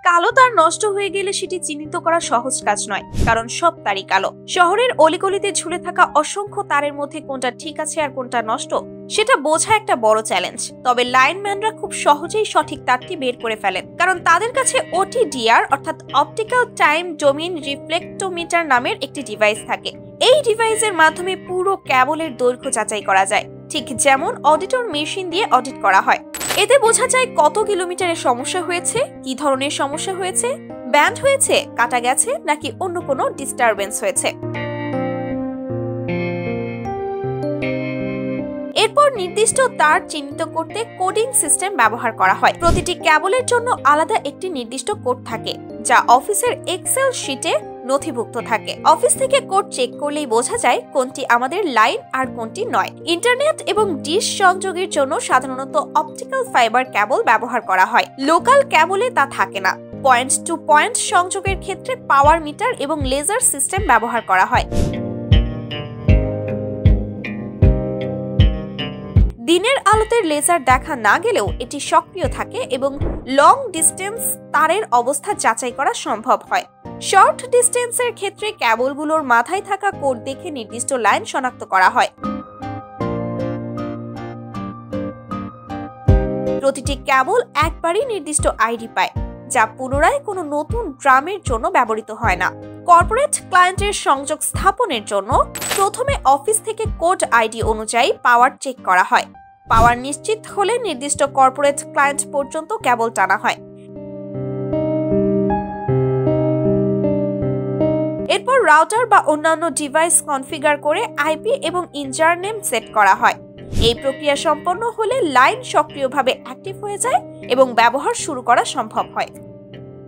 কালো তার নষ্ট হয়ে গেলে সেটি চিহ্নিত করা সহজ কাজ নয়, কারণ সব তারই কালো। শহরের অলিগলিতে ঝুলে থাকা অসংখ্য তারের মধ্যে কোনটা ঠিক আছে আর কোনটা নষ্ট সেটা বোঝা একটা বড় চ্যালেঞ্জ। তবে লাইনম্যানরা খুব সহজেই সঠিক তারটি বের করে ফেলেন, কারণ তাদের কাছে OTDR অর্থাৎ অপটিক্যাল টাইম ডোমেইন রিফ্লেক্টোমিটার নামের একটি ডিভাইস থাকে। এই ডিভাইসের মাধ্যমে পুরো কেবলের দৈর্ঘ্য যাচাই করা যায়, ঠিক যেমন অডিটর মেশিন দিয়ে অডিট করা হয়। এতে বোঝা যায় কত কিলোমিটারের সমস্যা হয়েছে, কি ধরনের সমস্যা হয়েছে, ব্যান্ড হয়েছে, কাটা গেছে নাকি অন্য কোনো ডিস্টারবেন্স হয়েছে। এরপর নির্দিষ্ট তার চিহ্নিত করতে কোডিং সিস্টেম ব্যবহার করা হয়। প্রতিটি কেবলের জন্য আলাদা একটি নির্দিষ্ট কোড থাকে, যা অফিসের এক্সেল শিটে নথিভুক্ত থাকে। অফিস থেকে কোড চেক করলেই বোঝা যায় কোনটি আমাদের লাইন আর কোনটি নয়। ইন্টারনেট এবং ডিশ সংযোগের জন্য সাধারণত অপটিক্যাল ফাইবার কেবল ব্যবহার করা হয়। লোকাল কেবলে তা থাকে না। পয়েন্ট টু পয়েন্ট সংযোগের ক্ষেত্রে পাওয়ার মিটার এবং লেজার সিস্টেম ব্যবহার করা হয়। দিনের আলোতে লেজার দেখা না গেলেও এটি সক্রিয় থাকে এবং লং ডিস্টেন্স তারের অবস্থা যাচাই করা সম্ভব হয়। শর্ট ডিস্টেন্সের ক্ষেত্রে কেবলগুলোর মাথায় থাকা কোড দেখে নির্দিষ্ট লাইন শনাক্ত করা হয়। প্রতিটি কেবল একবারই নির্দিষ্ট আইডি পায়, যা পুনরায় কোনো নতুন ড্রামের জন্য ব্যবহৃত হয় না। কর্পোরেট ক্লায়েন্টের সংযোগ স্থাপনের জন্য প্রথমে অফিস থেকে কোড আইডি অনুযায়ী পাওয়ার চেক করা হয়। পাওয়ার নিশ্চিত হলে নির্দিষ্ট কর্পোরেট ক্লায়েন্ট পর্যন্ত কেবল টানা হয়। এরপর রাউটার বা অন্যান্য ডিভাইস কনফিগার করে আইপি এবং ইউজার নেম সেট করা হয়। এই প্রক্রিয়া সম্পন্ন হলে লাইন সক্রিয়ভাবে অ্যাক্টিভ হয়ে যায় এবং ব্যবহার শুরু করা সম্ভব হয়।